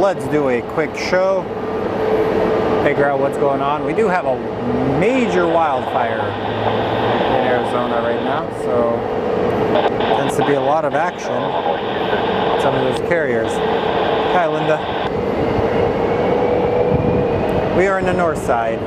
let's do a quick show, figure out what's going on. We do have a major wildfire in Arizona right now, so tends to be a lot of action with some of those carriers. Hi, Linda. We are in the north side.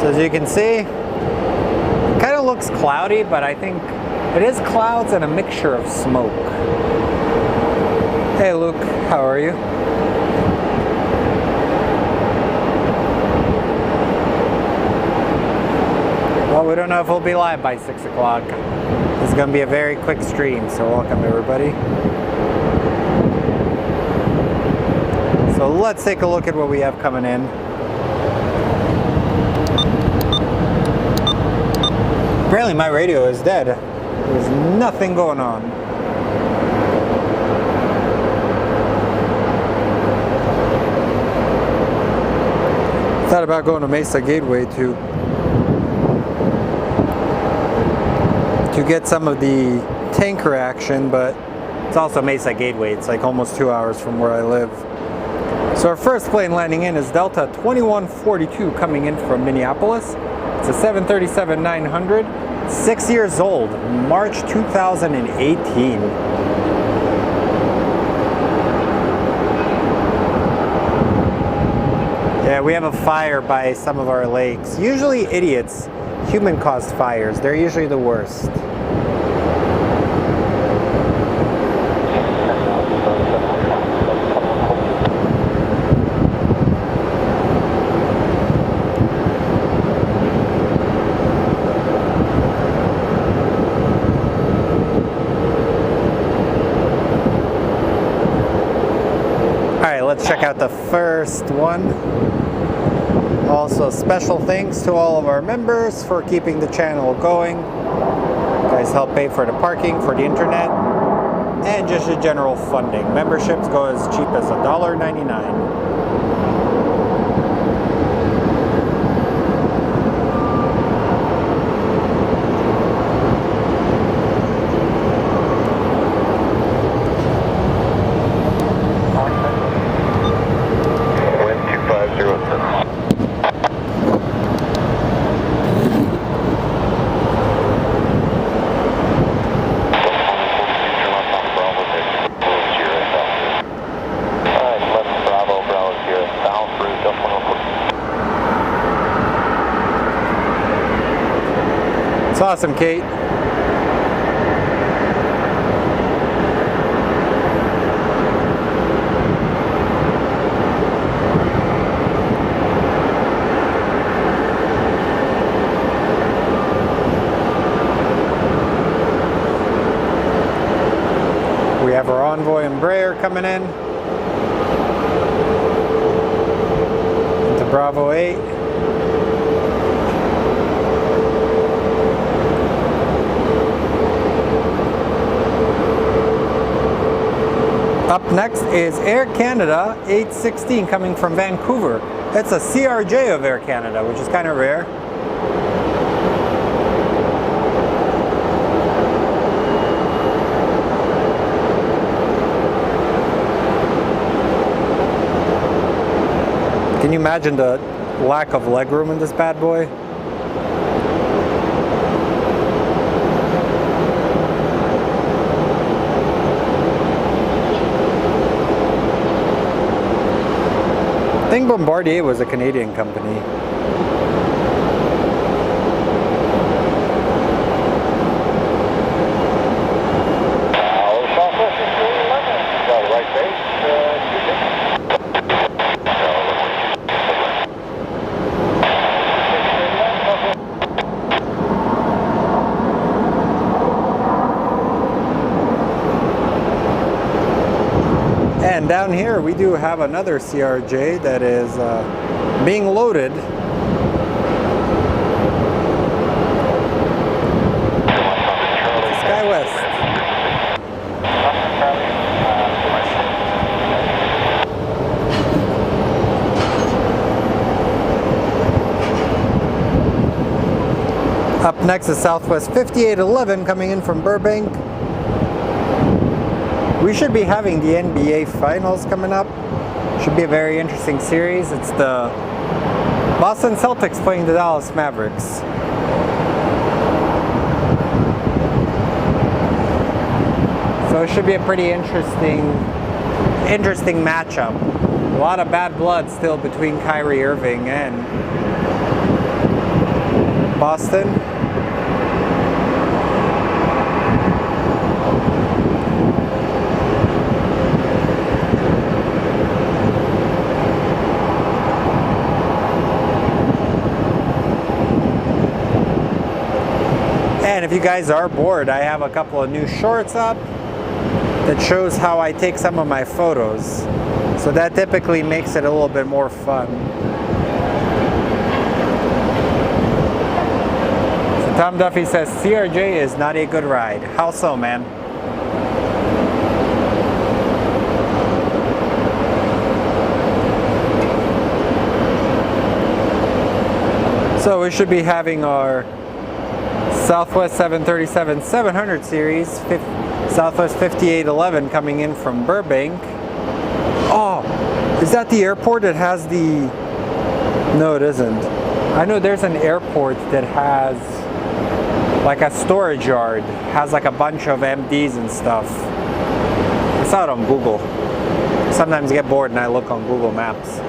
As you can see, it kind of looks cloudy, but I think it is clouds and a mixture of smoke. Hey Luke, how are you? Well, we don't know if we'll be live by 6 o'clock. This is going to be a very quick stream, so welcome everybody. So let's take a look at what we have coming in. Apparently my radio is dead. There's nothing going on. Thought about going to Mesa Gateway to get some of the tanker action, but it's also Mesa Gateway. It's like almost 2 hours from where I live. So our first plane landing in is Delta 2142 coming in from Minneapolis. It's a 737-900, 6 years old, March 2018. Yeah, we have a fire by some of our lakes. Usually idiots, human-caused fires. They're usually the worst. Let's check out the first one. Also, special thanks to all of our members for keeping the channel going. You guys help pay for the parking, for the internet, and just the general funding. Memberships go as cheap as $1.99. It's awesome, Kate. We have our Envoy Embraer coming in into Bravo 8. Up next is Air Canada 816 coming from Vancouver. It's a CRJ of Air Canada, which is kind of rare. Can you imagine the lack of legroom in this bad boy? I think Bombardier was a Canadian company. And down here we do have another CRJ that is being loaded. SkyWest. next is Southwest 5811 coming in from Burbank. We should be having the NBA Finals coming up. Should be a very interesting series. It's the Boston Celtics playing the Dallas Mavericks. So it should be a pretty interesting matchup. A lot of bad blood still between Kyrie Irving and Boston. And if you guys are bored, I have a couple of new shorts up that shows how I take some of my photos. So that typically makes it a little bit more fun. So Tom Duffy says, CRJ is not a good ride. How so, man? So we should be having our Southwest 737-700 series, Southwest 5811 coming in from Burbank. Oh, is that the airport that has the... No, it isn't. I know there's an airport that has like a storage yard, has like a bunch of MDs and stuff. I saw it on Google. Sometimes I get bored and I look on Google Maps.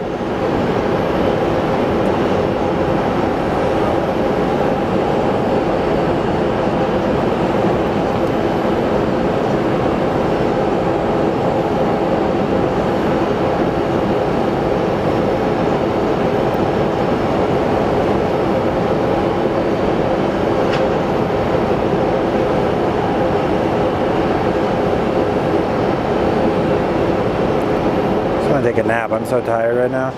Take a nap. I'm so tired right now.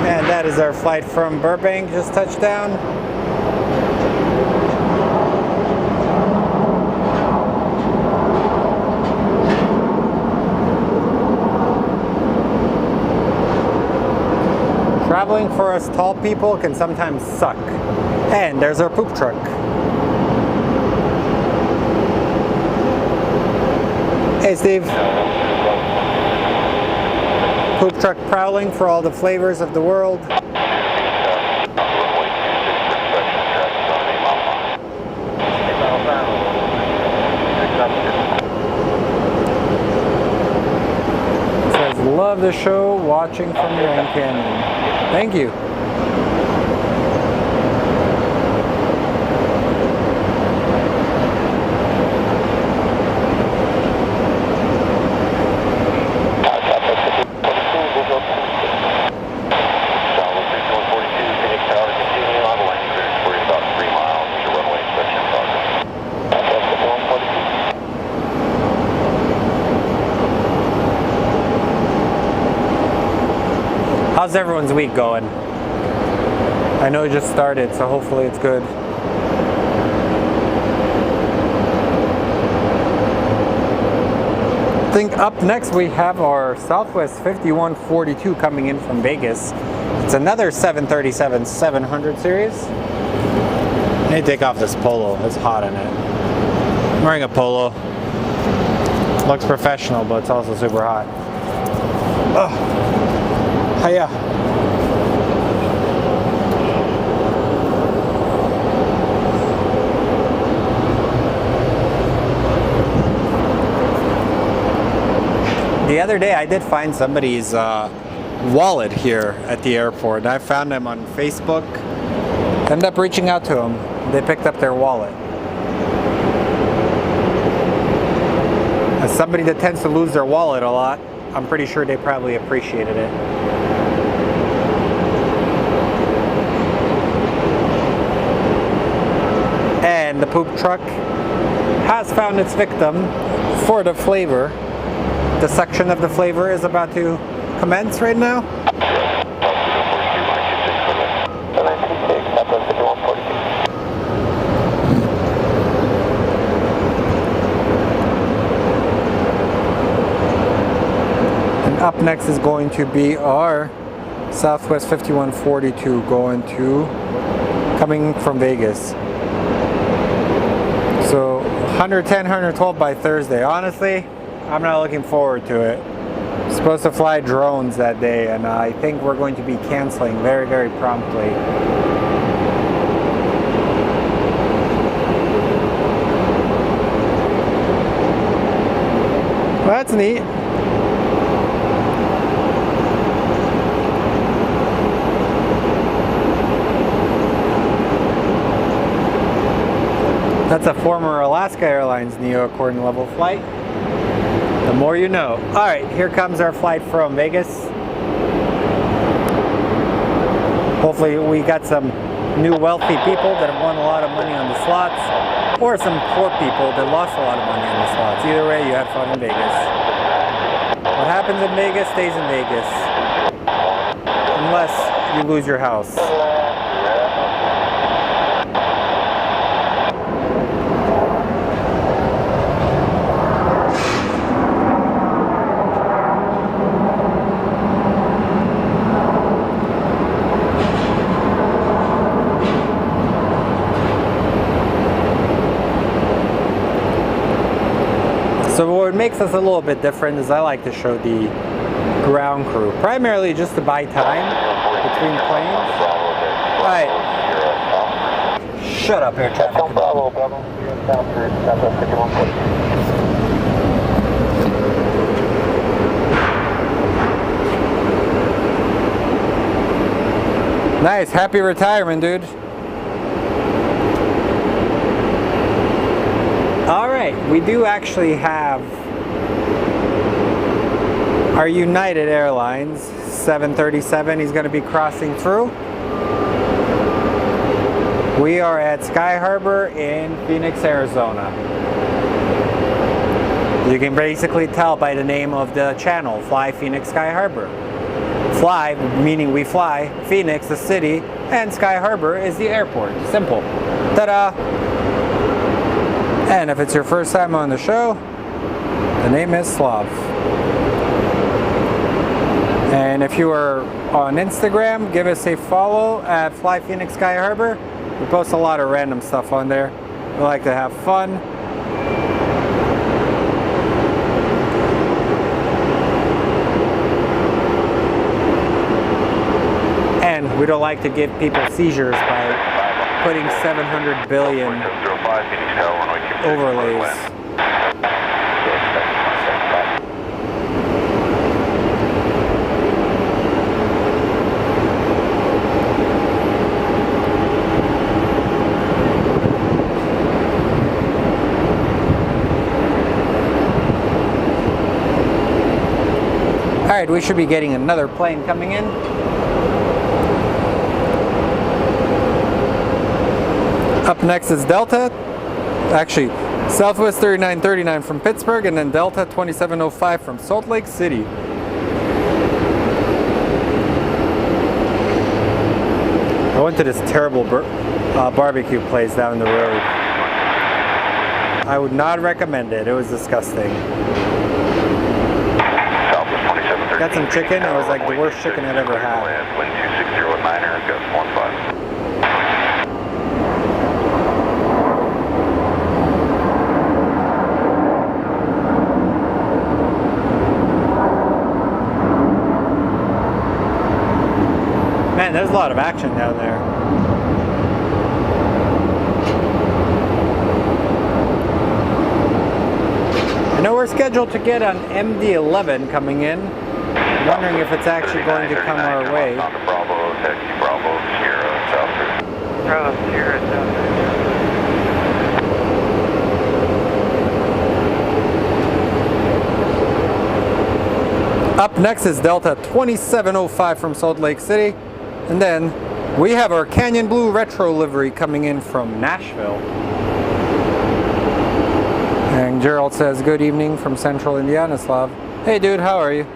And that is our flight from Burbank, just touched down. Traveling for us tall people can sometimes suck. And there's our poop truck. Hey, Steve. Poop truck prowling for all the flavors of the world. It says, love the show, watching from Grand Canyon. Thank you. How's everyone's week going? I know it just started, so hopefully it's good. I think up next we have our Southwest 5142 coming in from Vegas. It's another 737-700 series. I need to take off this polo, it's hot in it. I'm wearing a polo. Looks professional, but it's also super hot. Ugh. Hiya. The other day I did find somebody's wallet here at the airport. I found them on Facebook. Ended up reaching out to them. They picked up their wallet. As somebody that tends to lose their wallet a lot, I'm pretty sure they probably appreciated it. And the poop truck has found its victim for the flavor. The section of the flavor is about to commence right now. And up next is going to be our Southwest 5142 coming from Vegas. So 110, 112 by Thursday. Honestly, I'm not looking forward to it. I'm supposed to fly drones that day, and I think we're going to be canceling very, very promptly. Well, that's neat. That's a former Alaska Airlines NEO according to level flight. The more you know. Alright, here comes our flight from Vegas. Hopefully we got some new wealthy people that have won a lot of money on the slots, or some poor people that lost a lot of money on the slots. Either way, you had fun in Vegas. What happens in Vegas stays in Vegas. Unless you lose your house. So what makes us a little bit different is I like to show the ground crew, primarily just to buy time between planes. Alright. Shut up, air traffic control. Nice, happy retirement, dude. Alright, we do actually have our United Airlines 737. He's going to be crossing through. We are at Sky Harbor in Phoenix, Arizona. You can basically tell by the name of the channel, Fly Phoenix Sky Harbor. Fly, meaning we fly, Phoenix, the city, and Sky Harbor is the airport. Simple. Ta-da! And if it's your first time on the show, the name is Slav. And if you are on Instagram, give us a follow at Fly Phoenix Sky Harbor. We post a lot of random stuff on there. We like to have fun. And we don't like to give people seizures by putting 700 billion overlays. Alright, we should be getting another plane coming in. Up next is Delta. Actually, Southwest 3939 from Pittsburgh, and then Delta 2705 from Salt Lake City. I went to this terrible barbecue place down the road. I would not recommend it. It was disgusting. Got some chicken. It was like the worst chicken I've ever had. Wind 260 at 9er, gust 15. Man, there's a lot of action down there. I know we're scheduled to get an MD-11 coming in. I'm wondering if it's actually going to come our way. Bravo, taxi Bravo, Sierra, South. Bravo, Sierra, South. Up next is Delta 2705 from Salt Lake City. And then we have our Canyon Blue Retro livery coming in from Nashville. And Gerald says, good evening from Central Indiana, Slav. Hey dude, how are you?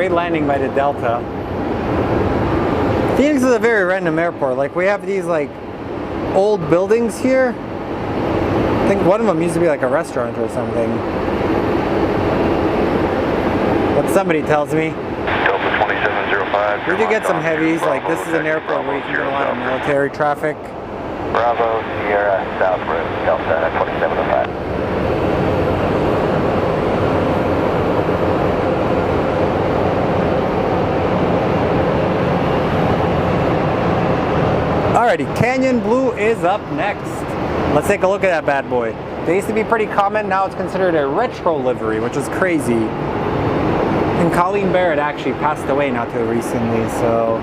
Great landing by the Delta. Phoenix is a very random airport. Like, we have these like old buildings here. I think one of them used to be like a restaurant or something. What somebody tells me. Delta 2705. We do get some heavies. Like, this is an airport where you can get a lot of military traffic. Bravo, Sierra, South Road, Delta 2705. Alrighty, Canyon Blue is up next. Let's take a look at that bad boy. They used to be pretty common, now it's considered a retro livery, which is crazy. And Colleen Barrett actually passed away not too recently, so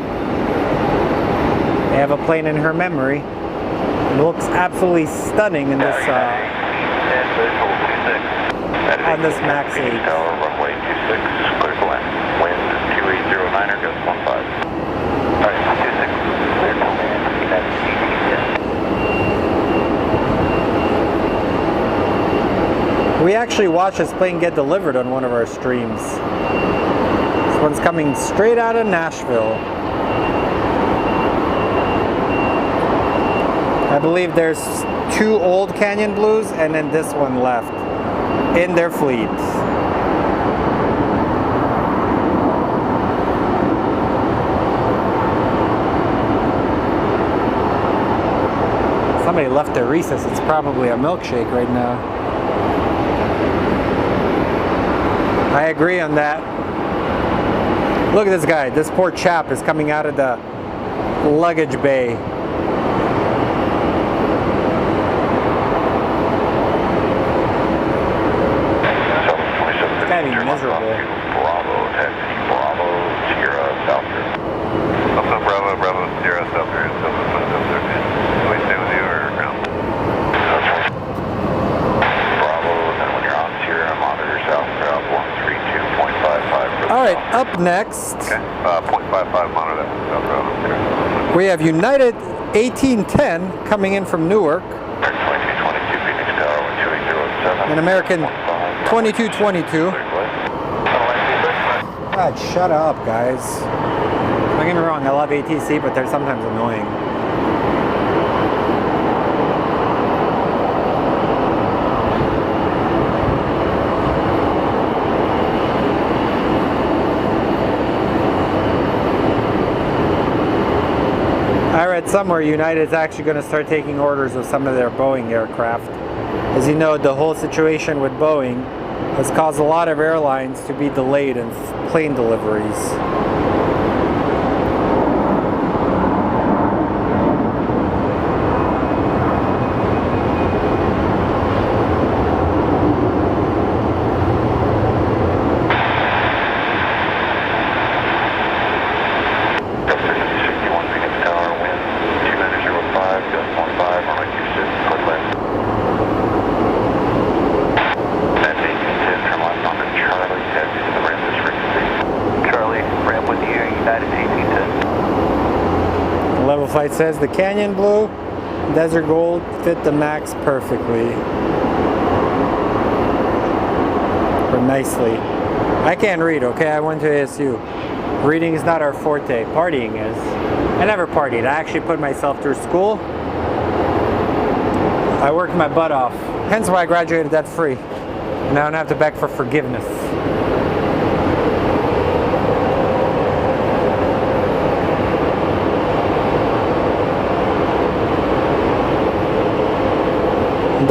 they have a plane in her memory. It looks absolutely stunning in this on this Max 8. Tower, runway 26, clear to land. Wind 2809er, gust 15. Alright, 26, clear to land. That's We actually watched this plane get delivered on one of our streams. This one's coming straight out of Nashville. I believe there's 2 old Canyon Blues and then this one left in their fleet. Somebody left their recess. It's probably a milkshake right now. I agree on that. Look at this guy. This poor chap is coming out of the luggage bay. It's gotta be miserable. Bravo, taxi, Bravo, Sierra, South Road. Also Bravo, Bravo, Sierra, South Road, South Road, South Road. Do we stay with you or ground? Bravo, and then when you're on Sierra, monitor South Route 132.55. All right, up next, Okay, 0.55, monitor that South Route. we have United 1810 coming in from Newark, 2222 Phoenix Tower, 12807. an American 2222. God, shut up, guys. Don't get me wrong, I love ATC, but they're sometimes annoying. I read somewhere United's actually going to start taking orders of some of their Boeing aircraft. As you know, the whole situation with Boeing has caused a lot of airlines to be delayed in plane deliveries. Level flight says the Canyon Blue, Desert Gold fit the Max perfectly. Or nicely. I can't read, okay? I went to ASU. Reading is not our forte. Partying is. I never partied. I actually put myself through school. I worked my butt off. Hence why I graduated debt free. And I don't have to beg for forgiveness.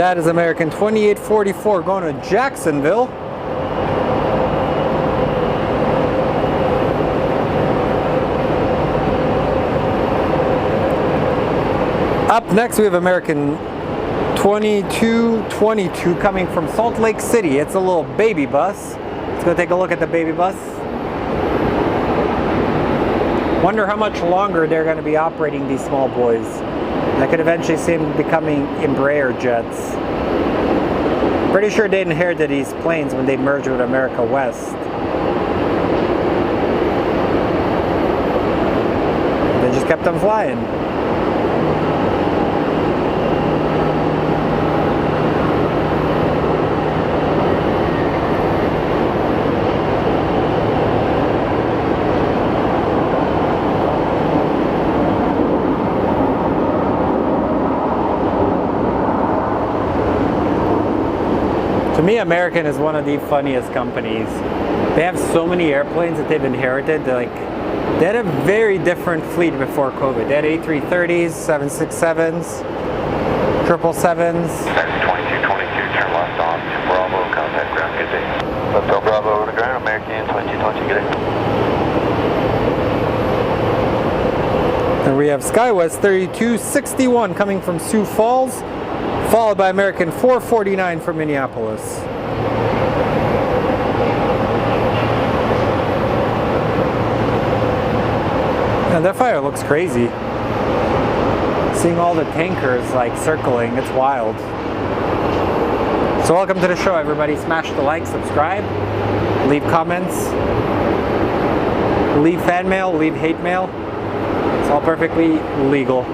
That is American 2844 going to Jacksonville. Up next we have American 2222 coming from Salt Lake City. It's a little baby bus. Let's go take a look at the baby bus. Wonder how much longer they're going to be operating these small boys. That could eventually see them becoming Embraer jets. Pretty sure they inherited these planes when they merged with America West. They just kept them flying. To me, American is one of the funniest companies. They have so many airplanes that they've inherited. They had a very different fleet before COVID. They had A330s, 767s, 777s. 2222, turn left on to Bravo, contact ground, good day. Hotel Bravo over to ground, American 2220, good day. And we have SkyWest 3261 coming from Sioux Falls, followed by American 449 from Minneapolis. And that fire looks crazy. Seeing all the tankers like circling, it's wild. So welcome to the show, everybody. Smash the like, subscribe, leave comments, leave fan mail, leave hate mail. It's all perfectly legal.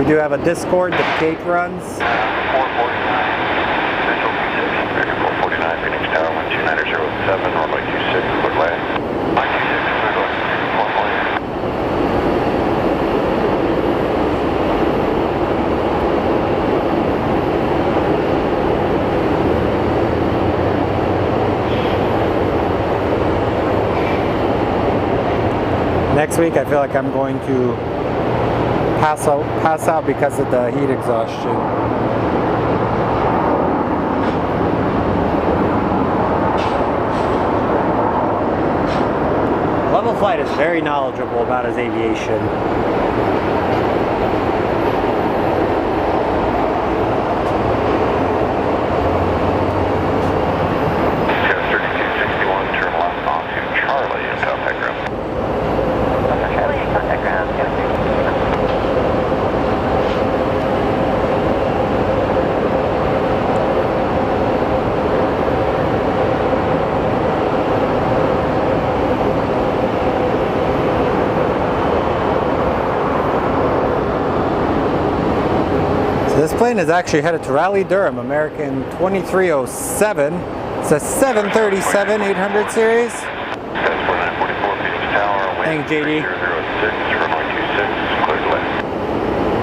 We do have a Discord that Kate runs. 449, Central 26, 449, Phoenix Tower, 12907, runway 26, clear land. 926, clear land, 448. Next week, I feel like I'm going to pass out because of the heat exhaustion. Level Flight is very knowledgeable about his aviation. This plane is actually headed to Raleigh-Durham, American 2307. It's a 737 800 series. That's 4944 Phoenix Tower. Thank you, JD. 006, runway 26, clear to land.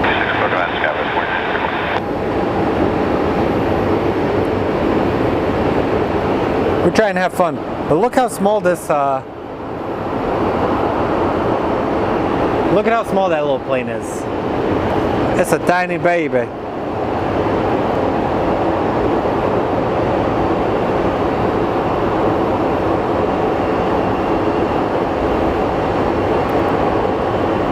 26, clear to land, Skywest 49. We're trying to have fun. But look how small this, look at how small that little plane is. It's a tiny baby.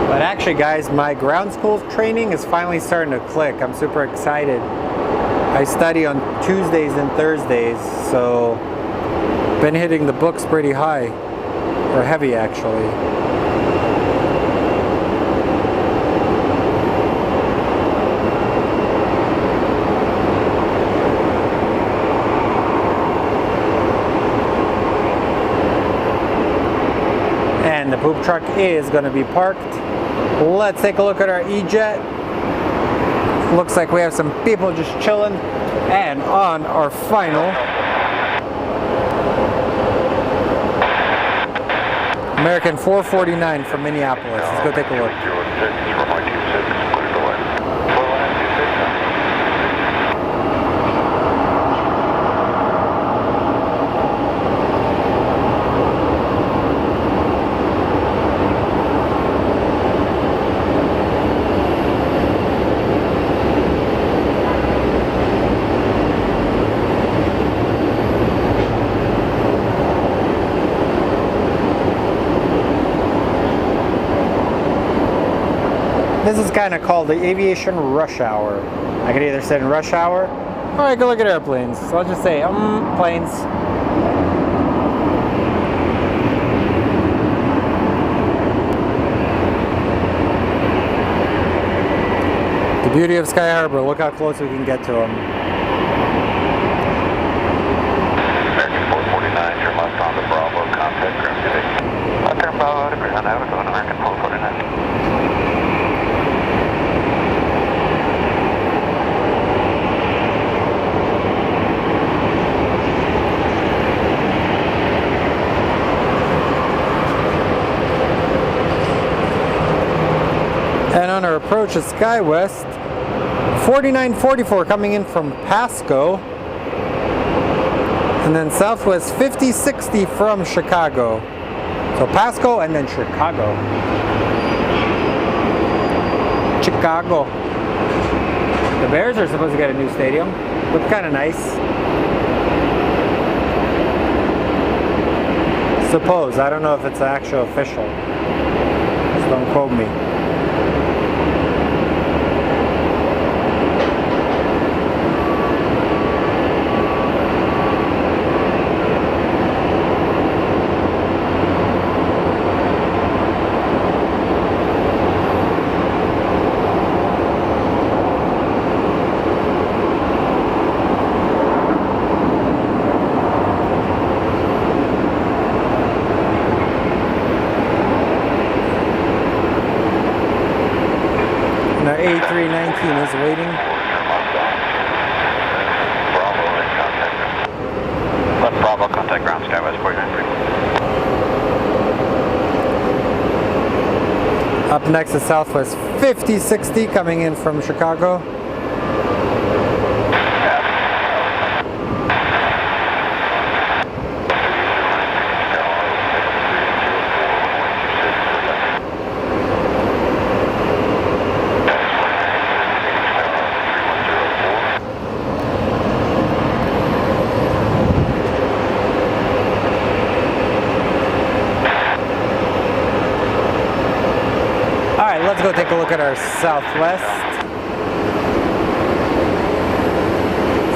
But actually, guys, my ground school training is finally starting to click. I'm super excited. I study on Tuesdays and Thursdays, so been hitting the books pretty high, or heavy actually. And the poop truck is going to be parked. Let's take a look at our E-Jet. Looks like we have some people just chilling. And on our final American 449 from Minneapolis. Let's go take a look. 06, runway 26, clear to land. Clear land 26. This is kind of called the Aviation Rush Hour. I could either sit in rush hour, or I could look at airplanes. So I'll just say, planes. The beauty of Sky Harbor, look how close we can get to them. American 449, turn left on the Bravo, contact ground today. Left turn Bravo, to ground, out of going American 449. And on our approach to SkyWest 4944 coming in from Pasco. And then Southwest 5060 from Chicago. So Pasco and then Chicago. Chicago. The Bears are supposed to get a new stadium. Look kind of nice. Suppose. I don't know if it's actual official. Just don't quote me. A319 is waiting. Let Bravo contact ground Skywest 493. Up next is Southwest 5060 coming in from Chicago. Let's go take a look at our Southwest.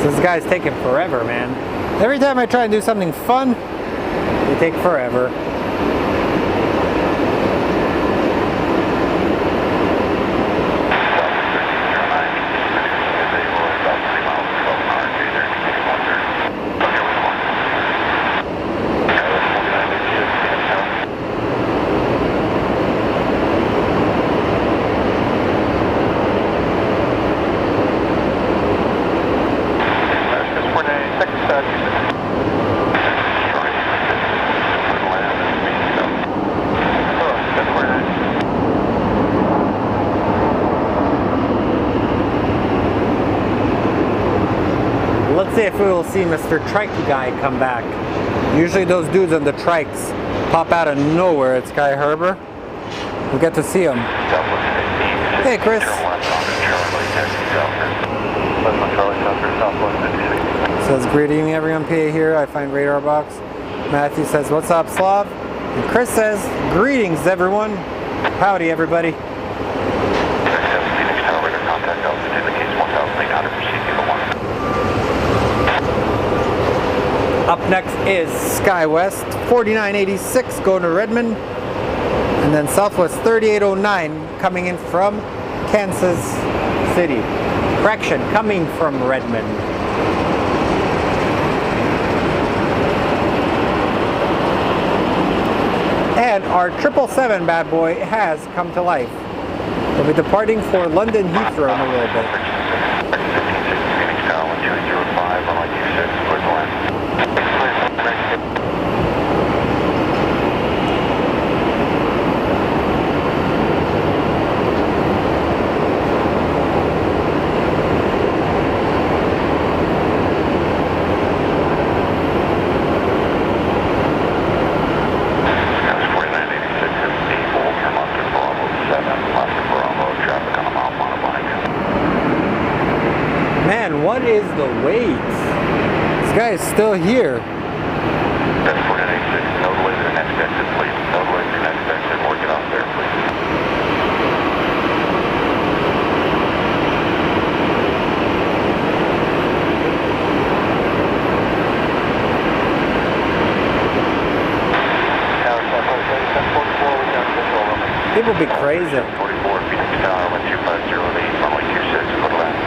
So this guy's taking forever, man. Every time I try and do something fun, they take forever. Let's see if we will see Mr. Trike guy come back. Usually those dudes on the trikes pop out of nowhere at Sky Harbor. We get to see them. Hey, Chris. Says, great evening everyone, PA here. I find radar box. Matthew says, what's up, Slav? And Chris says, greetings everyone. Howdy everybody. Up next is SkyWest 4986 going to Redmond, and then Southwest 3809 coming in from Kansas City. Correction, coming from Redmond. And our 777 bad boy has come to life. We'll be departing for London Heathrow in a little bit. Man, what is the wait? This guy is still here. That's 4986. No delay to the next exit, please. No delay to the next exit, or get off there, please. People be crazy. 44, Phoenix Tower, 12508, runway 26, go to land.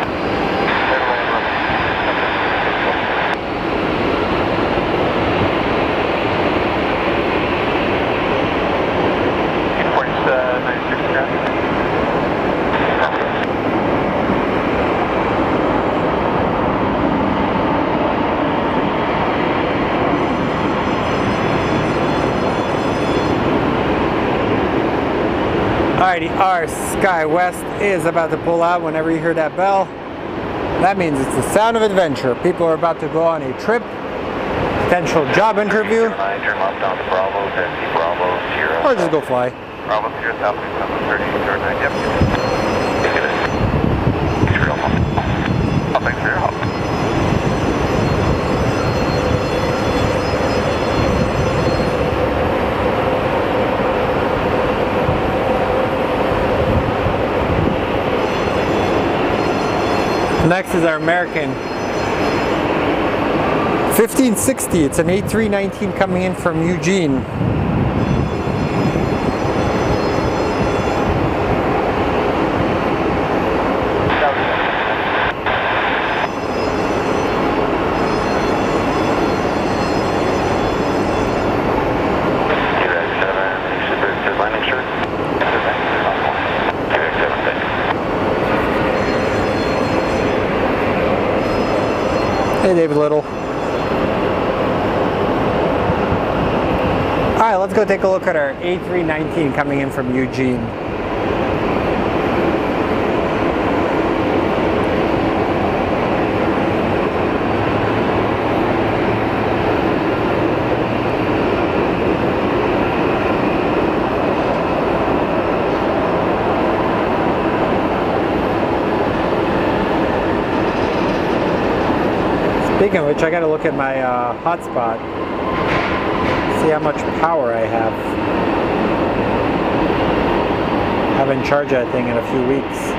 Alrighty, our SkyWest is about to pull out whenever you hear that bell. That means it's the sound of adventure. People are about to go on a trip, potential job interview, 9, turn left onto Bravo, taxi Bravo, Sierra. or just go fly. Bravo, Sierra, Southeast 730, turn 9, yep. Get it. Thanks for your help. Oh, thanks for your help. Next is our American 1560. It's an A319 coming in from Eugene. Hey, David Little. All right, let's go take a look at our A319 coming in from Eugene. Speaking of which, I gotta look at my hotspot, see how much power I have. Haven't charged that thing in a few weeks.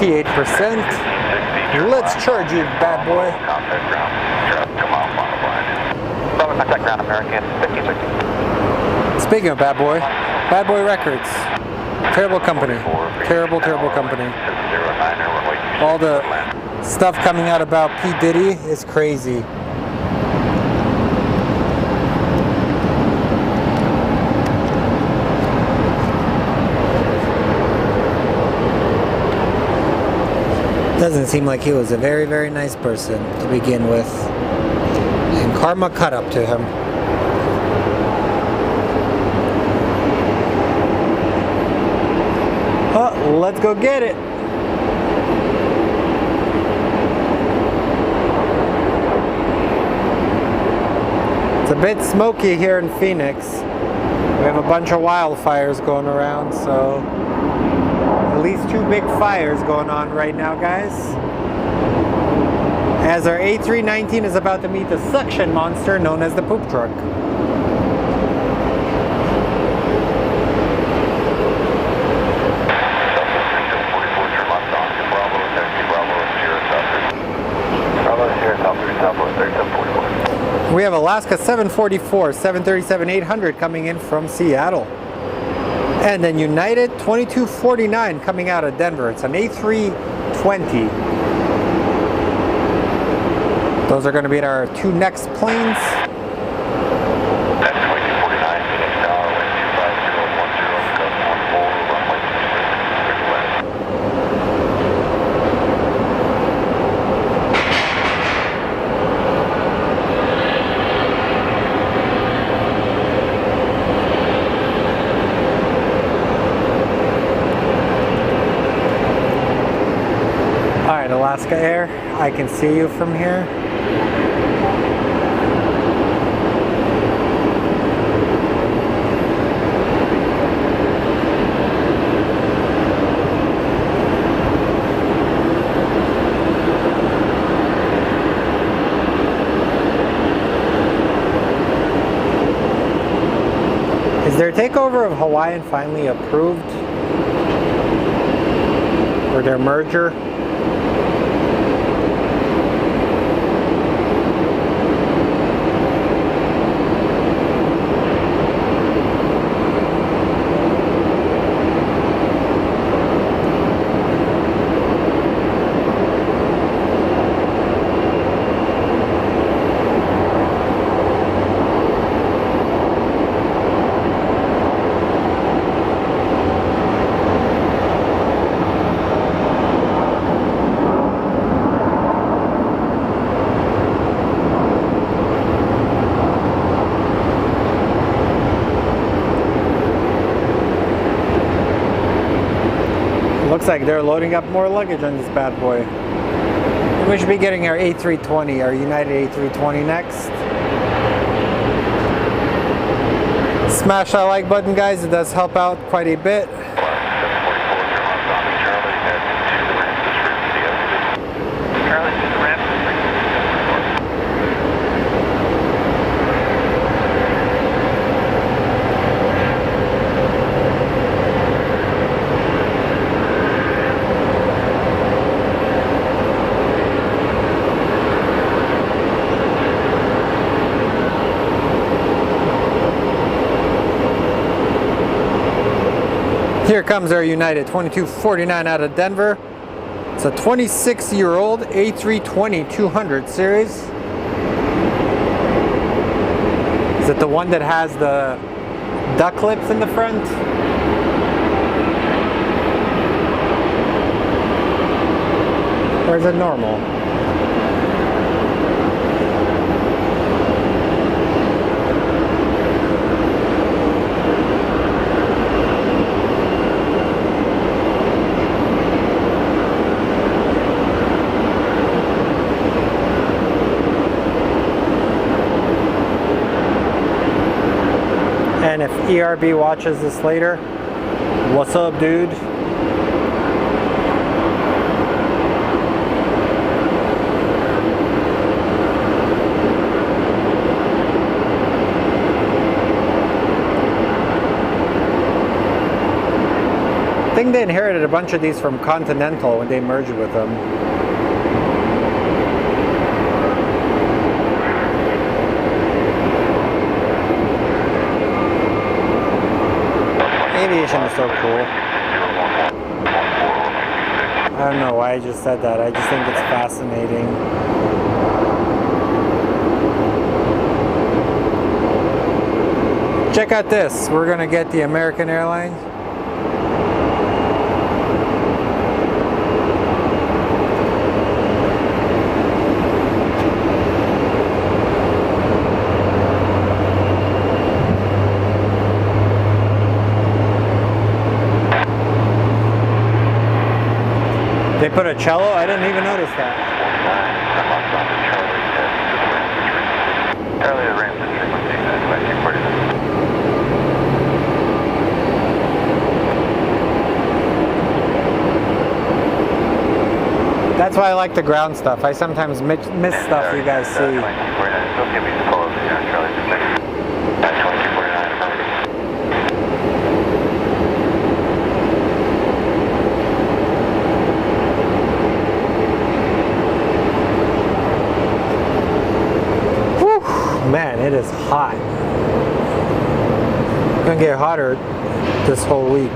%. Let's charge you, bad boy. Contact ground. Come on, line. Bravo, contact ground, American 1560. Speaking of bad boy Records. Terrible company. Terrible company. All the stuff coming out about P. Diddy is crazy. Doesn't seem like he was a very, very nice person to begin with. And karma caught up to him. Oh, let's go get it. It's a bit smoky here in Phoenix. We have a bunch of wildfires going around, so at least 2 big fires going on right now, guys. As our A319 is about to meet the suction monster known as the poop truck. We have Alaska 744, 737-800 coming in from Seattle. And then United 2249 coming out of Denver. It's an A320. Those are going to be our 2 next planes. That's 2249, Phoenix Tower, wind 25010, code 14, runway 26 west. Alright, Alaska Air, I can see you from here. Is their takeover of Hawaiian finally approved? Or their merger? like they're loading up more luggage on this bad boy. We should be getting our A320, our United A320 next. Smash that like button, guys. It does help out quite a bit. Here comes our United 2249 out of Denver. It's a 26-year-old A320 200 series. Is it the one that has the duck lips in the front? Or is it normal? And if ERB watches this later, what's up, dude? I think they inherited a bunch of these from Continental when they merged with them. Aviation is so cool. I don't know why I just said that. I just think it's fascinating. Check out this. We're gonna get the American Airlines. They put a cello? I didn't even notice that. That's why I like the ground stuff. I sometimes miss stuff you guys see. Man, it is hot. It's gonna get hotter this whole week.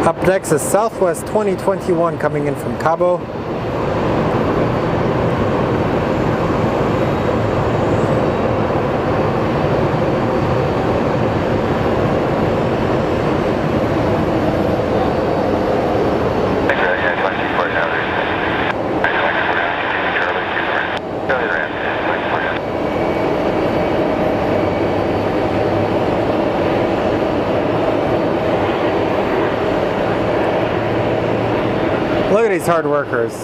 Up next is Southwest 2021 coming in from Cabo. Look at these hard workers.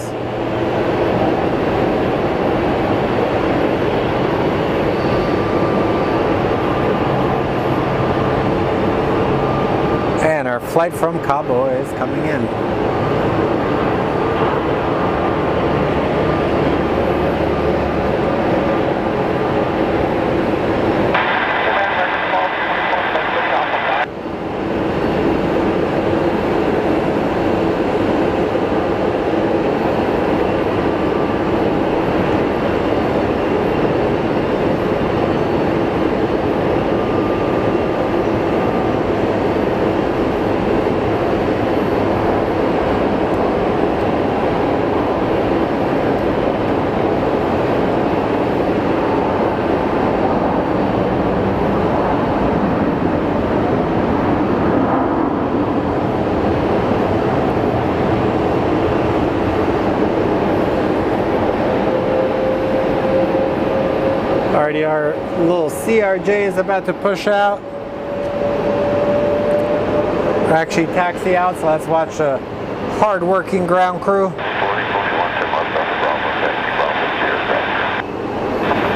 And our flight from Cabo is coming in. Already our little CRJ is about to push out. actually taxi out, so let's watch a hard-working ground crew. 4041 to Mustang Bravo, taxi Bravo, Sierra Delta.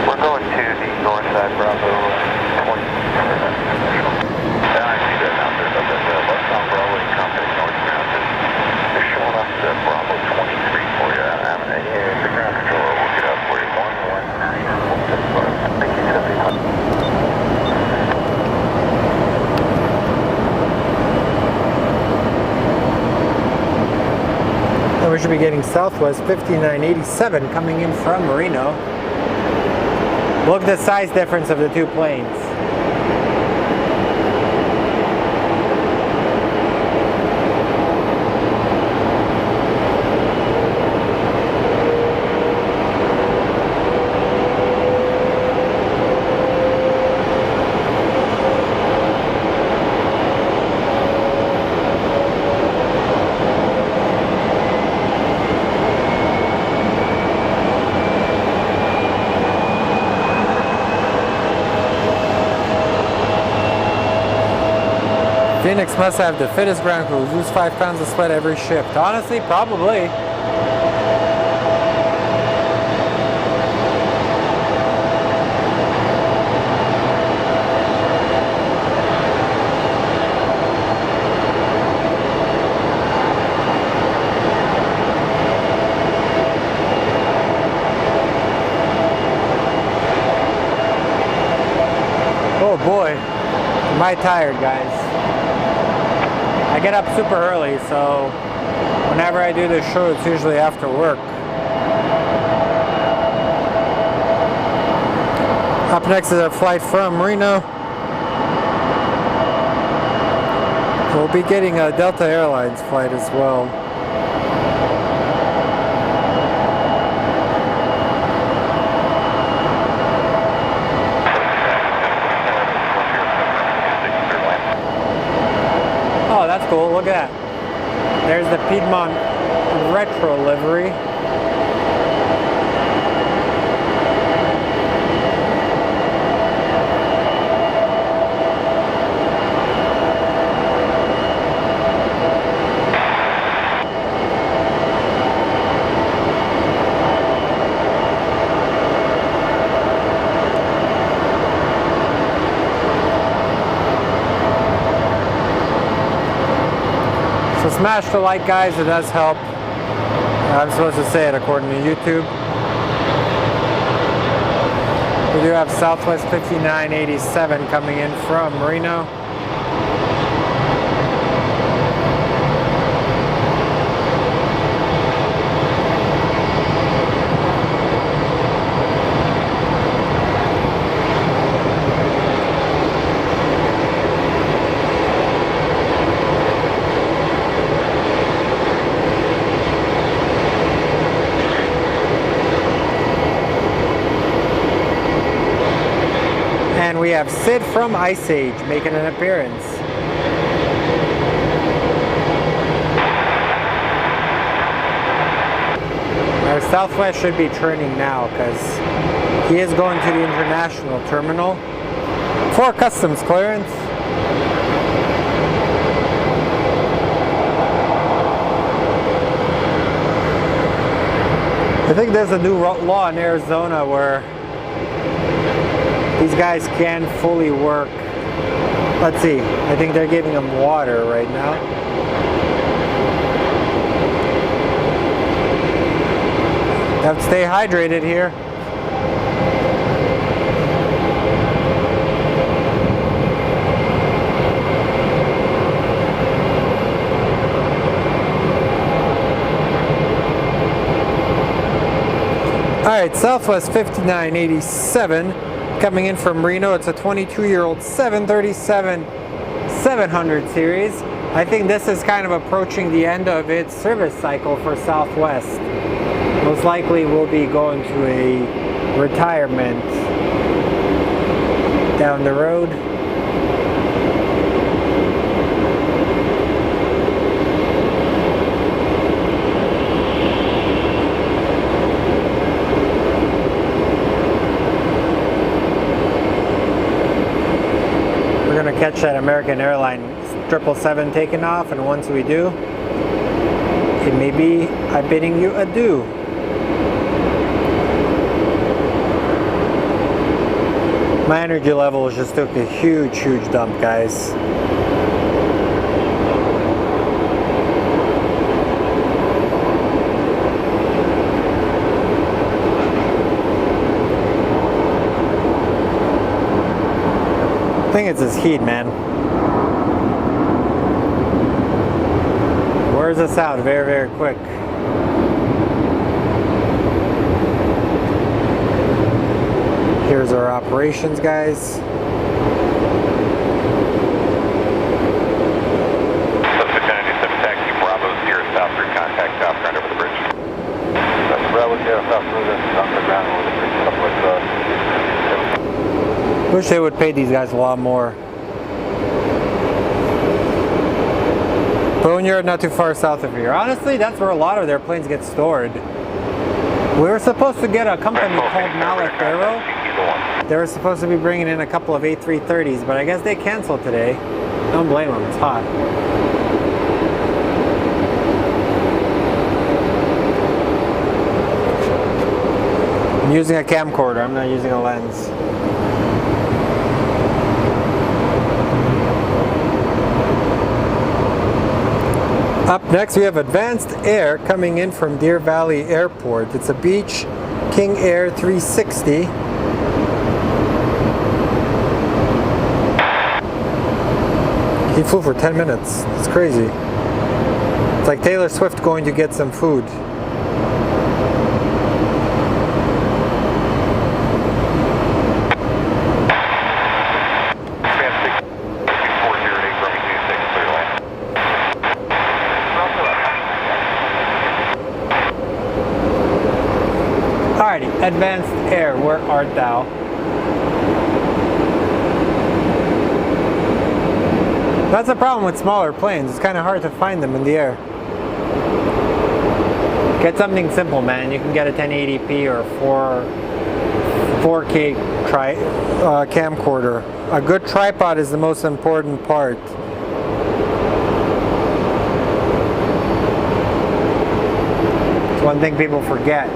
We're going to the north side, Bravo 20. Yeah, I see that now. There's a Mustang Bravo company northbound. They're showing up to Bravo 23 for you. I'm the ground controller. We'll get up for you. 119. Thank you, And we should be getting Southwest 5987 coming in from Reno. Look at the size difference of the two planes. Phoenix must have the fittest ground crews. Lose 5 pounds of sweat every shift. Honestly, probably. Oh boy, am I tired, guys. I get up super early, so whenever I do this show, it's usually after work. Up next is a flight from Reno. We'll be getting a Delta Airlines flight as well. Oh, that's cool. Look at that. There's the Piedmont retro livery. So smash the like, guys, it does help. I'm supposed to say it according to YouTube. We do have Southwest 5987 coming in from Reno. And we have Sid from Ice Age making an appearance. Our Southwest should be turning now because he is going to the international terminal for customs clearance. I think there's a new law in Arizona where these guys can fully work. Let's see, I think they're giving them water right now. Have to stay hydrated here. Alright, Southwest 5987 coming in from Reno. It's a 22-year-old 737-700 series. I think this is kind of approaching the end of its service cycle for Southwest. Most likely we'll be going to a retirement down the road. Catch that American Airlines 777 taking off, and once we do, it may be I'm bidding you adieu. My energy levels just took a huge dump, guys. I think it's this heat, man. Wears us out very quick. Here's our operations, guys. Subject 97 taxi Bravo 0 South through contact southbound over the bridge. That's Bravo 0 South through off the ground over the bridge. Up with Wish they would pay these guys a lot more. But when you're not too far south of here, honestly, that's where a lot of their planes get stored. We were supposed to get a company called Malafero. They were supposed to be bringing in a couple of A330s, but I guess they canceled today. Don't blame them, it's hot. I'm using a camcorder, I'm not using a lens. Up next we have Advanced Air coming in from Deer Valley Airport. It's a Beech King Air 360. He flew for 10 minutes. It's crazy. It's like Taylor Swift going to get some food. Alrighty, Advanced Air, where art thou? That's the problem with smaller planes. It's kind of hard to find them in the air. Get something simple, man. You can get a 1080p or 4K camcorder. A good tripod is the most important part. It's one thing people forget.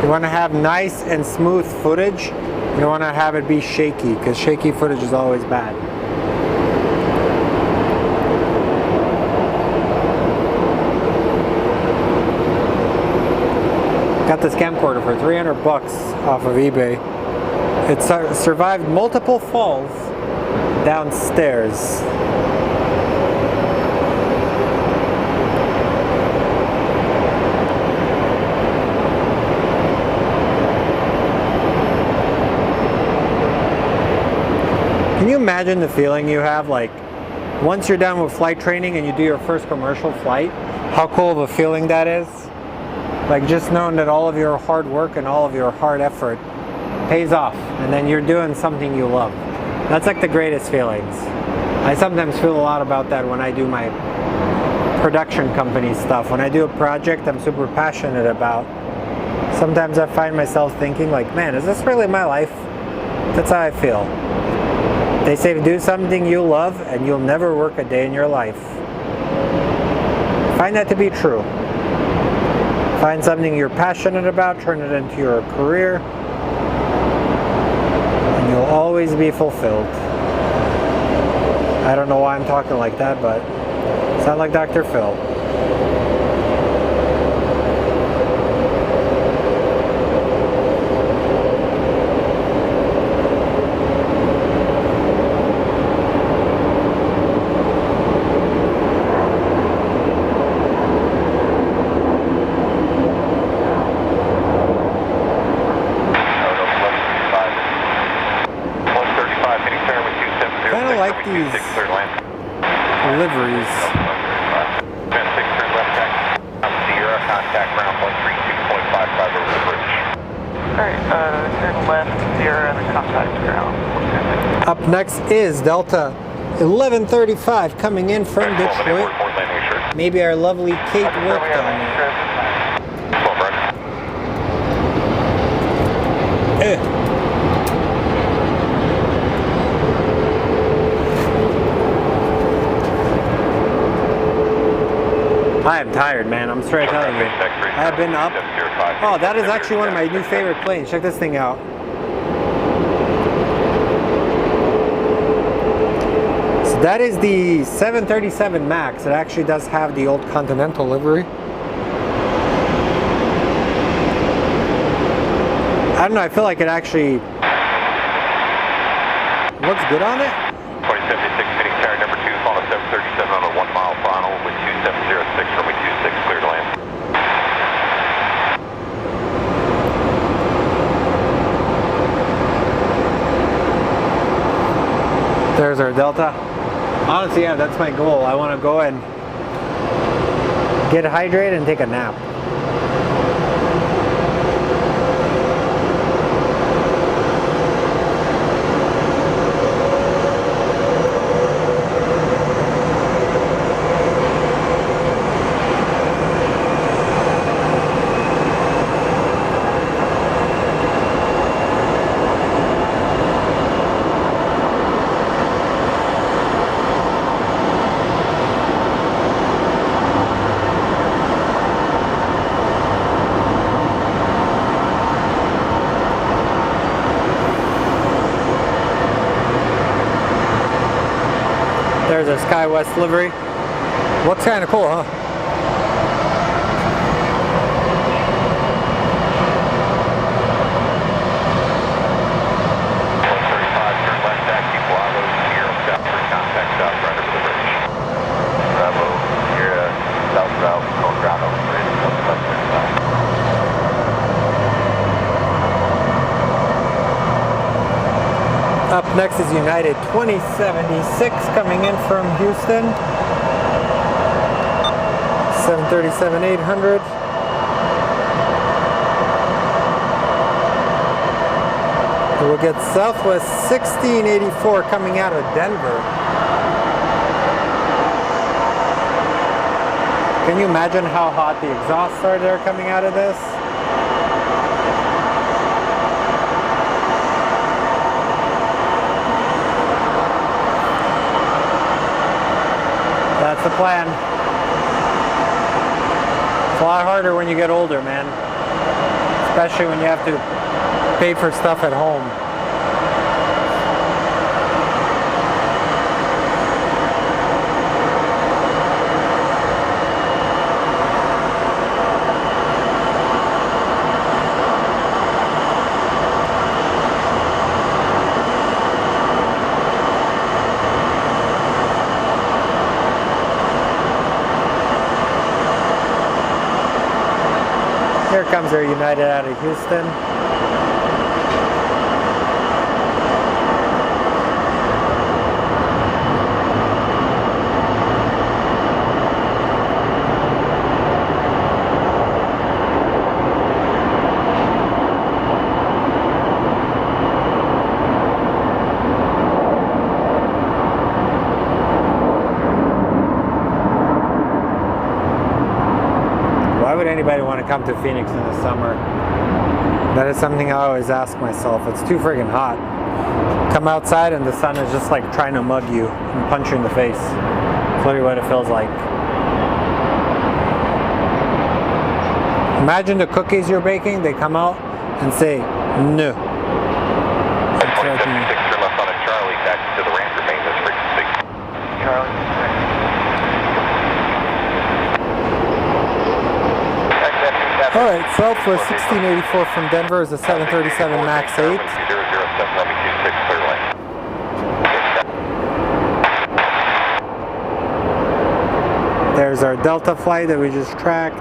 You want to have nice and smooth footage. You don't want to have it be shaky, because shaky footage is always bad. Got this camcorder for 300 bucks off of eBay. It survived multiple falls downstairs. Can you imagine the feeling you have, like, once you're done with flight training and you do your first commercial flight, how cool of a feeling that is? Like, just knowing that all of your hard work and all of your hard effort pays off, and then you're doing something you love. That's like the greatest feelings. I sometimes feel a lot about that when I do my production company stuff. When I do a project I'm super passionate about, sometimes I find myself thinking, like, man, is this really my life? That's how I feel. They say do something you love and you'll never work a day in your life. Find that to be true. Find something you're passionate about, turn it into your career, and you'll always be fulfilled. I don't know why I'm talking like that, but I sound like Dr. Phil. These liveries. Turn left, Sierra, and contact ground. Up next is Delta 1135 coming in from Detroit. Maybe our lovely Kate worked on it. I am tired, man. I'm straight telling you. I have been up. Oh, that is actually one of my new favorite planes. Check this thing out. So that is the 737 MAX. It actually does have the old Continental livery. I don't know, I feel like it actually looks good on it. 2076 fitting carrier number 2, following 737 on a 1 mile final with 2706, runway 26, clear to land. There's our Delta. Honestly, yeah, that's my goal. I want to go and get hydrated and take a nap. There's our SkyWest livery. Looks kind of cool, huh? 135, turn left, taxi, Bravo, Sierra, South for contact, south, right over the bridge. Bravo, Sierra, south, Colorado, bridge, left, turn south. Up next is United 2076 coming in from Houston. 737-800. We'll get Southwest 1684 coming out of Denver. Can you imagine how hot the exhausts are there coming out of this? That's the plan. It's a lot harder when you get older, man. Especially when you have to pay for stuff at home. Here comes our United out of Houston. Why would anybody want to come to Phoenix in the summer? That is something I always ask myself. It's too friggin' hot. Come outside and the sun is just like trying to mug you and punch you in the face. That's literally what it feels like. Imagine the cookies you're baking, they come out and say, no. 2076, turn left on a Charlie, taxi to the ramp, remain this frequency. Charlie. Alright, Southwest 1684 from Denver is a 737 MAX 8. 007, runway 26, clear lane. There's our Delta flight that we just tracked.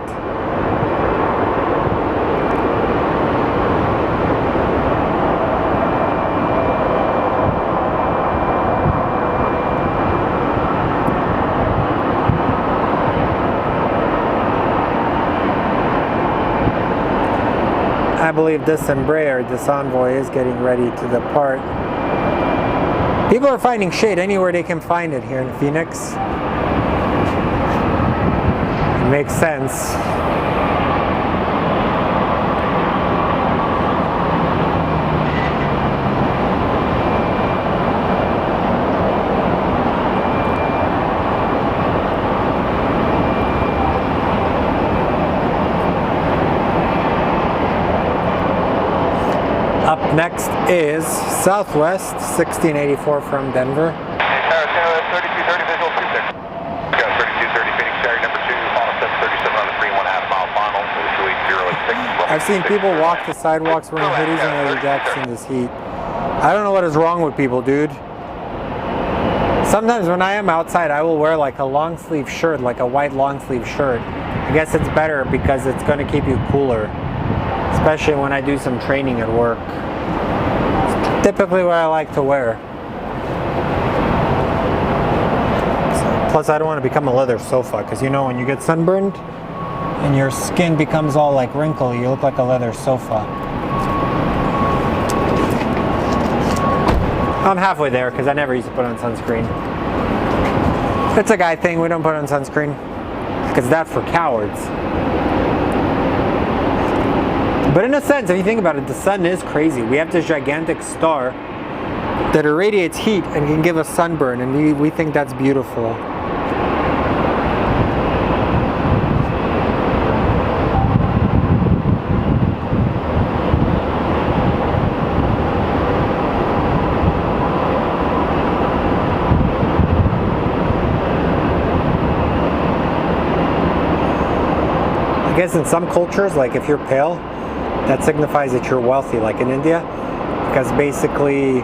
I believe this Embraer, this Envoy, is getting ready to depart. People are finding shade anywhere they can find it here in Phoenix. It makes sense. Next is Southwest 1684 from Denver. 3230 visual 26. Got 3230 Phoenix Area number 2, final 737 on the 3.5 mile final, 280 at 6. I've seen people walk the sidewalks wearing hoodies and leather jackets in this heat. I don't know what is wrong with people, dude. Sometimes when I am outside, I will wear like a long sleeve shirt, like a white long sleeve shirt. I guess it's better because it's going to keep you cooler, especially when I do some training at work. It's typically what I like to wear. Plus, I don't want to become a leather sofa, because you know when you get sunburned and your skin becomes all like wrinkly, you look like a leather sofa. I'm halfway there because I never used to put on sunscreen. It's a guy thing, we don't put on sunscreen because that's for cowards. But in a sense, if you think about it, the sun is crazy. We have this gigantic star that irradiates heat and can give us sunburn, and we think that's beautiful. I guess in some cultures, like if you're pale, that signifies that you're wealthy, like in India, because basically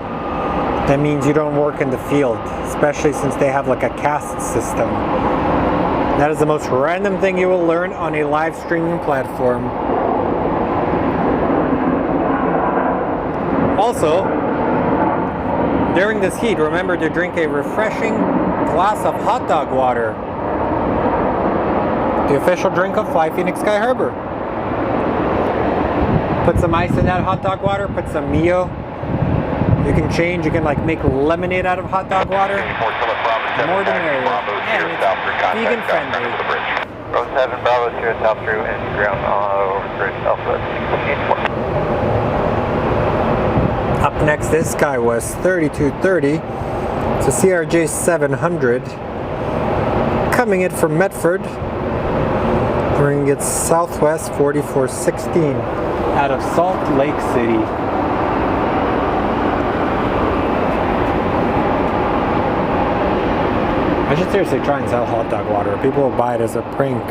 that means you don't work in the field, especially since they have like a caste system. That is the most random thing you will learn on a live streaming platform. Also, during this heat, remember to drink a refreshing glass of hot dog water. The official drink of Fly Phoenix Sky Harbor. Put some ice in that hot dog water, put some Mio. You can change, you can like make lemonade out of hot dog water. The more the merrier. And it's vegan friendly. Row 7, Bravo, Sierra South through and ground over bridge Alpha 1684. Up next is SkyWest 3230. It's a CRJ 700. Coming in from Medford. We're going to get Southwest 4416 out of Salt Lake City. I should seriously try and sell hot dog water. People will buy it as a prank.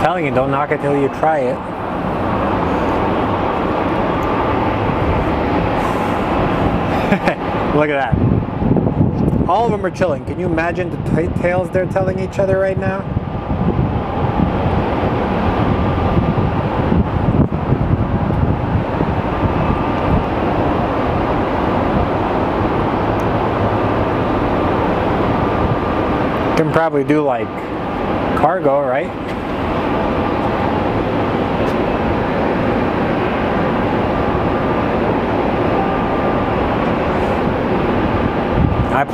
Telling you, don't knock it till you try it. Look at that. All of them are chilling. Can you imagine the tales they're telling each other right now? Can probably do like cargo, right?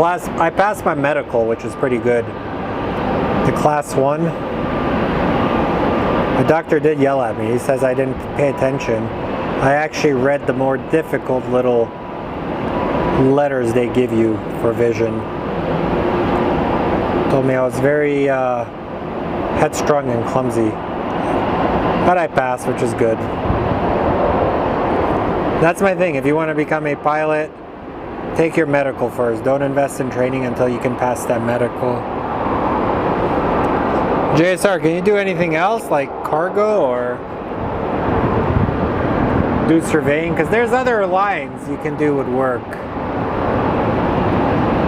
I passed my medical, which is pretty good. The class 1. The doctor did yell at me. He says I didn't pay attention. I actually read the more difficult little letters they give you for vision. Told me I was very headstrong and clumsy. But I passed, which is good. That's my thing. If you want to become a pilot, take your medical first. Don't invest in training until you can pass that medical. JSR, can you do anything else like cargo or do surveying? Because there's other lines you can do with work.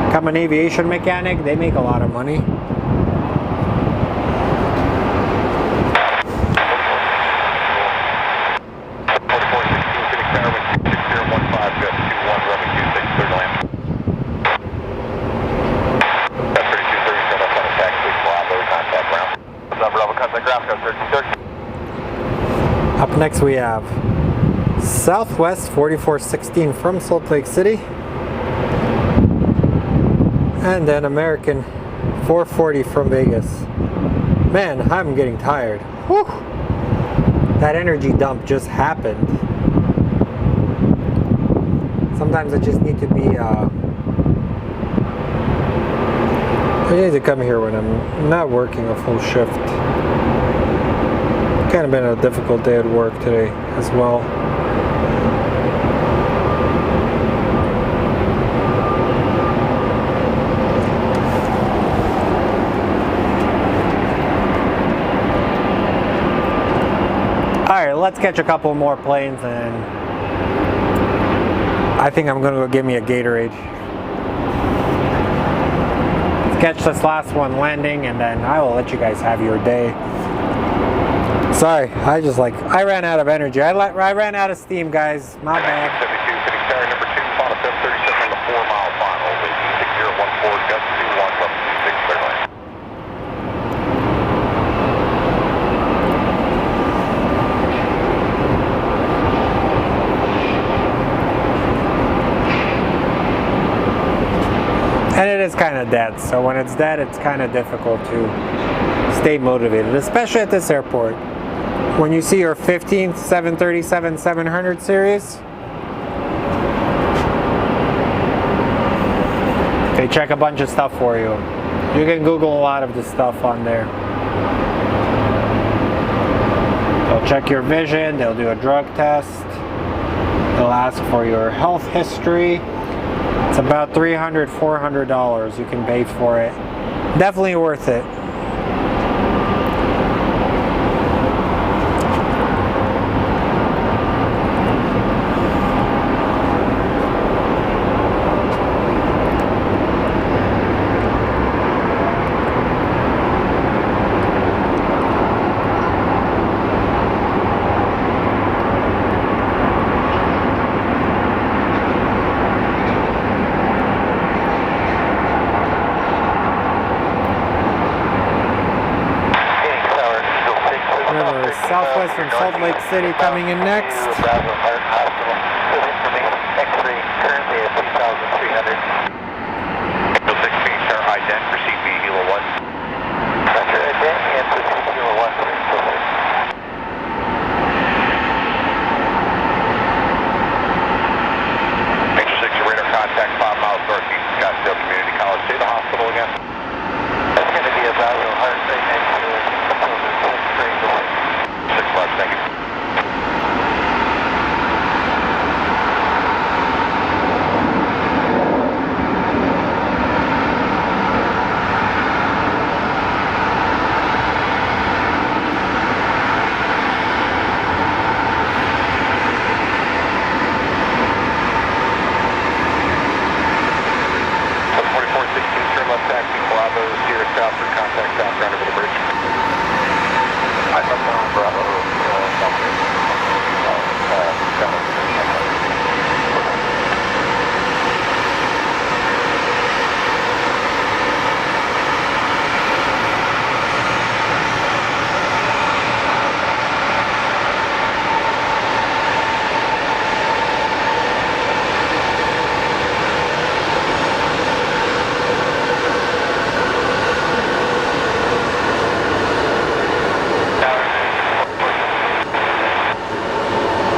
Become an aviation mechanic, they make a lot of money. Up next we have Southwest 4416 from Salt Lake City, and then American 440 from Vegas. Man, I'm getting tired. Whew. That energy dump just happened. Sometimes I just need to be, I need to come here when I'm not working a full shift. Kind of been a difficult day at work today as well. Alright, let's catch a couple more planes and I think I'm gonna go get me a Gatorade. Let's catch this last one landing and then I will let you guys have your day. Sorry, I ran out of energy. I ran out of steam, guys. My bad. 72, fitting carrier number 2, final 737 on the 4-mile final. 6014, gust 21, up 26, clear line. And it is kind of dead, so when it's dead, it's kind of difficult to stay motivated, especially at this airport. When you see your 15th 737-700 series, they check a bunch of stuff for you. You can Google a lot of the stuff on there. They'll check your vision, they'll do a drug test, they'll ask for your health history. It's about $300, $400 you can pay for it. Definitely worth it. Southwest from Salt Lake City coming in next. X-ray currently at 2,300. 6 feet, sir, ident, proceed B, Hilo 1. Roger, ident, and proceed Hilo 1, Major 6, radar contact 5 miles northeast of Scottsdale Community College. Say the hospital again. That's going to be about a heart rate next to it. 6 left, thank you.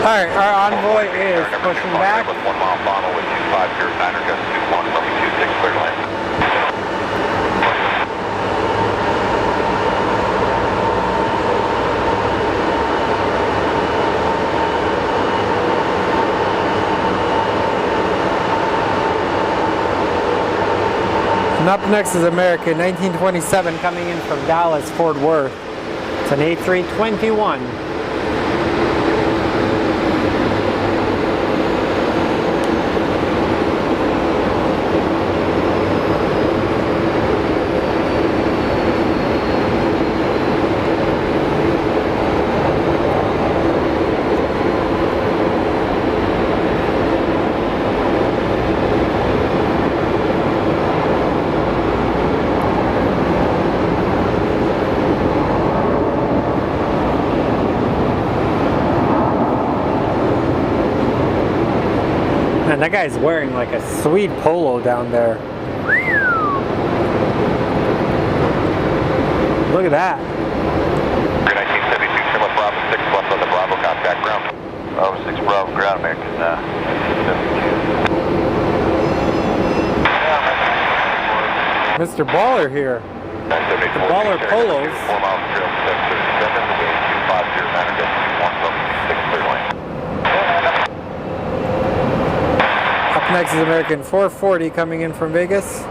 Alright, our envoy is pushing back. With 1 mile final with 2509 or gust 21, runway 26, clear land. And up next is American 1927 coming in from Dallas, Fort Worth. It's an A321. Man, that guy's wearing like a sweet polo down there. Look at that. 1972, turn left Bravo 6, left on the Bravo, contact ground. 06 Bravo, ground American 72. Mr. Baller here. The Baller Polos. 4 miles trail 737, wind 250, manifest 21 from 63 lane. Up next is American 440 coming in from Vegas.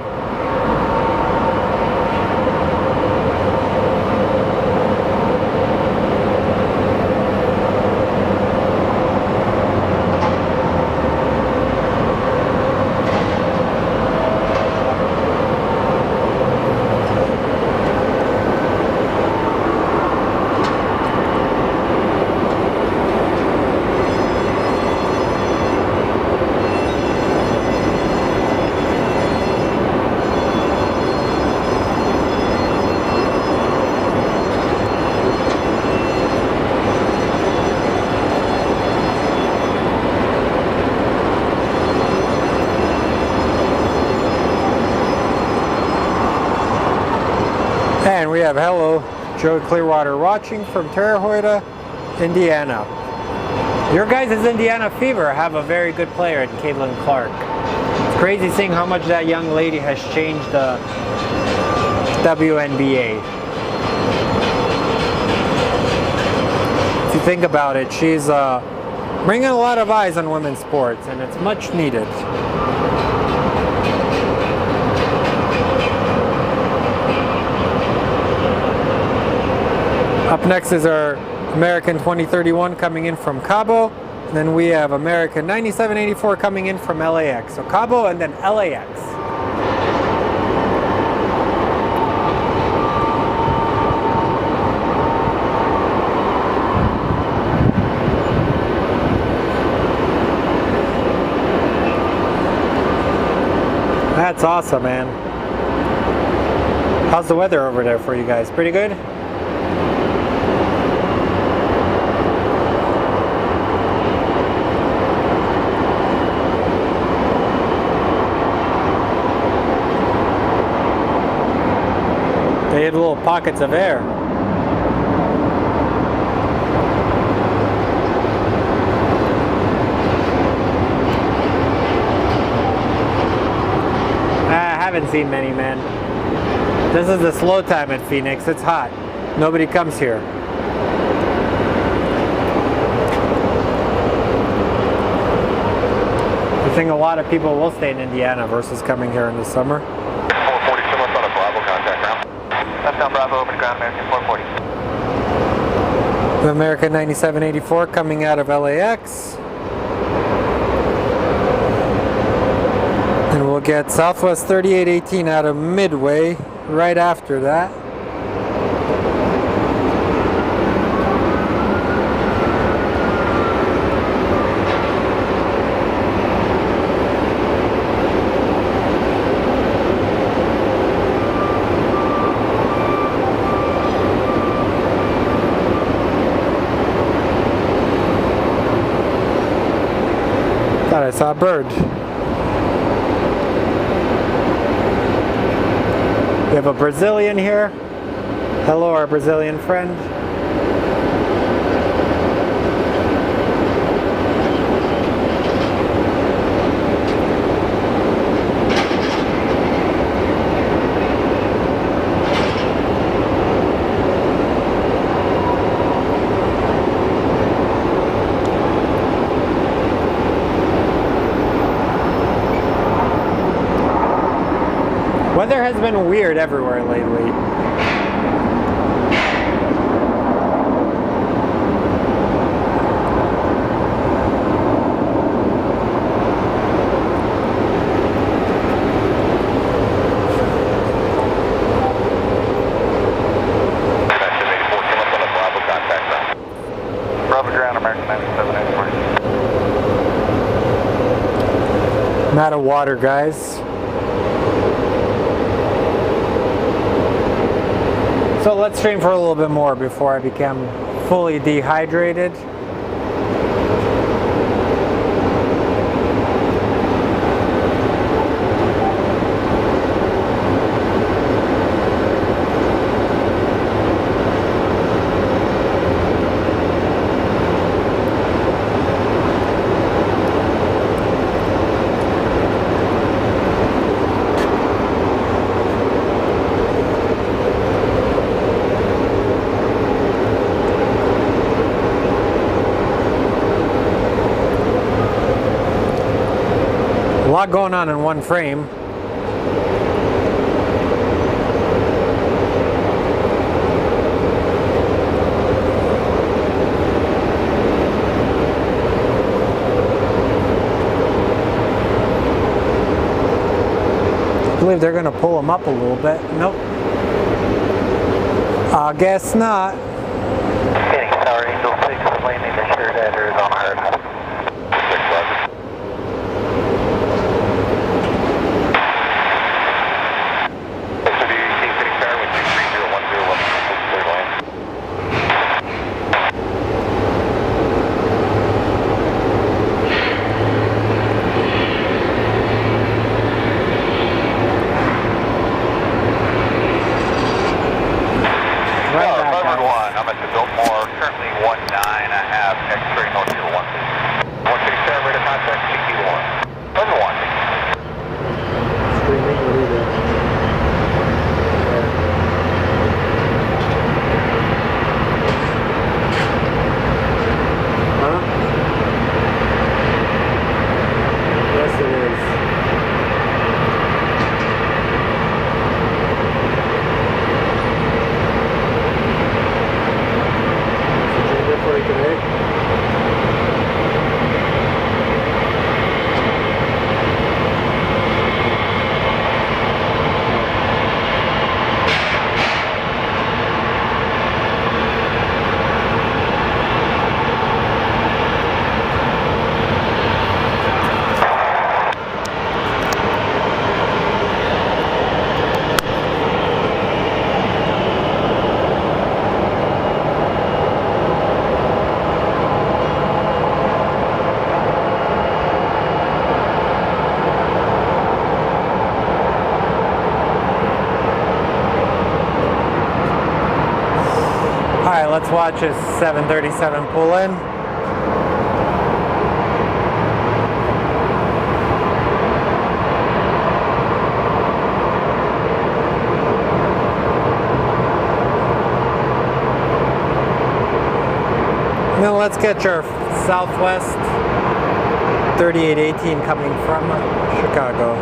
And we have hello, Joe Clearwater watching from Terre Haute, Indiana. Your guys' Indiana Fever have a very good player in Caitlin Clark. It's crazy seeing how much that young lady has changed the WNBA. If you think about it, she's bringing a lot of eyes on women's sports, and it's much needed. Up next is our American 2031 coming in from Cabo. And then we have American 9784 coming in from LAX. So Cabo and then LAX. That's awesome, man. How's the weather over there for you guys? Pretty good? They had little pockets of air. I haven't seen many, man. This is the slow time at Phoenix. It's hot. Nobody comes here. I think a lot of people will stay in Indiana versus coming here in the summer. 440, someone's on a Bravo contact ground. Left Bravo, open ground American 440. The American 9784 coming out of LAX. And we'll get Southwest 3818 out of Midway right after that. Thought I saw a bird. We have a Brazilian here. Hello, our Brazilian friend. Weather has been weird everywhere lately. Bravo ground American 9784. I'm out of water, guys. So let's stream for a little bit more before I become fully dehydrated. lot going on in one frame. I believe they're going to pull them up a little bit. Nope. I guess not. Getting Tower Angel 6 landing assured at Arizona Hard. 6 I'm at the Biltmore, currently 19, I have X-ray north to 1. 167, ready to contact CT1. Number 1. Streaming, what are you doing? Huh? Yes, it is. For you today. Alright, let's watch this 737 pull in. And then let's get your Southwest 3818 coming from Chicago.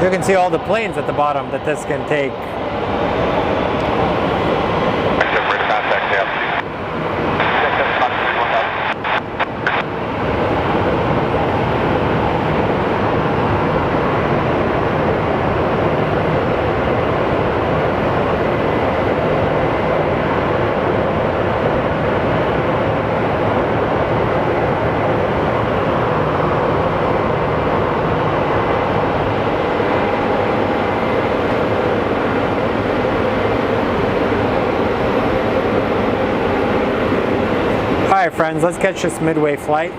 You can see all the planes at the bottom that this can take. Alright friends, let's catch this midway flight.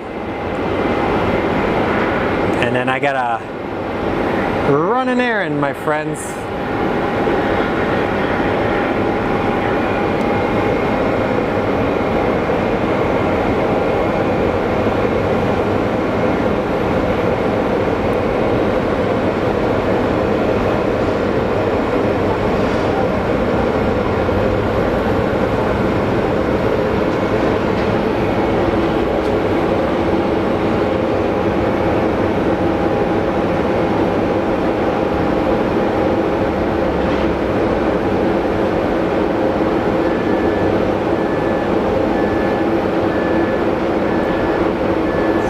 And then I gotta run an errand, my friends.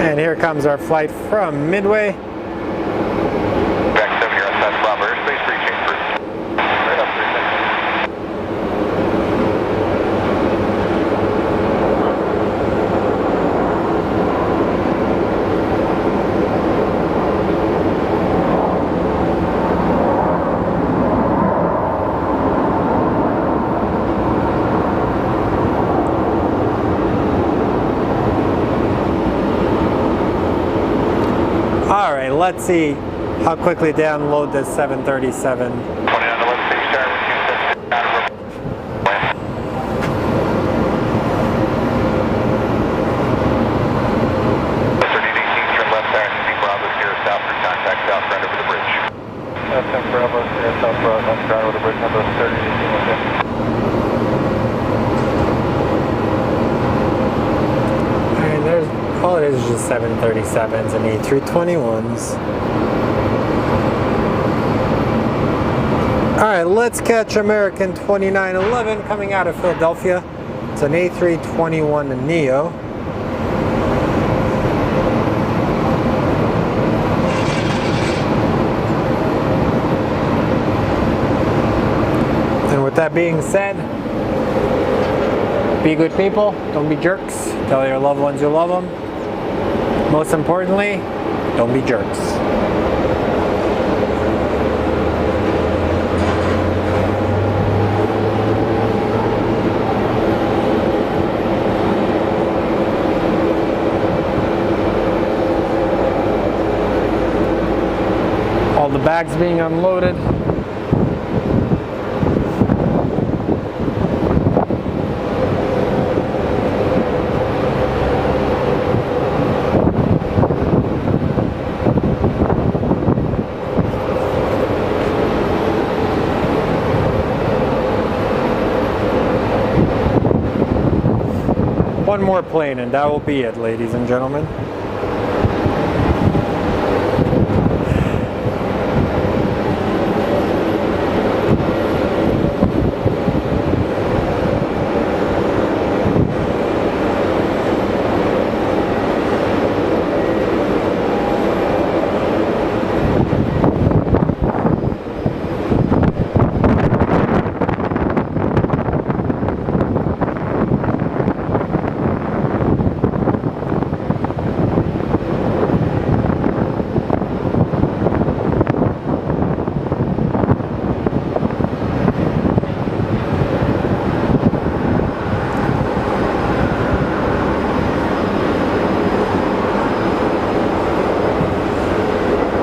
And here comes our flight from Midway. Back 7 here outside Bravo airspace, reaching for right up 3 minutes. let's see how quickly they unload this 737. 20 on the left stage tower, 276 out of room. Need 18 trim left tire, speed Bravo, Sierra South for contact south front over the bridge. 10 Bravo, Sierra South Bravo, that's ground over the bridge, number 30, 18, And there's all it is just 737s and A321s. All right, let's catch American 2911 coming out of Philadelphia. It's an A321 Neo. And with that being said, be good people, don't be jerks. Tell your loved ones you love them. Most importantly, don't be jerks. All the bags being unloaded. One more plane and that will be it, ladies and gentlemen.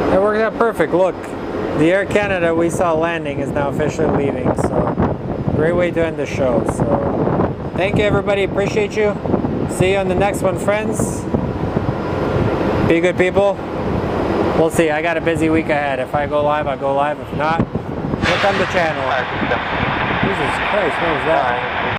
That worked out perfect. Look, the Air Canada we saw landing is now officially leaving, so great way to end the show. So thank you everybody, appreciate you. See you on the next one, friends. Be good people. We'll see, I got a busy week ahead. If I go live, I'll go live. If not, look on the channel. Jesus Christ, what was that?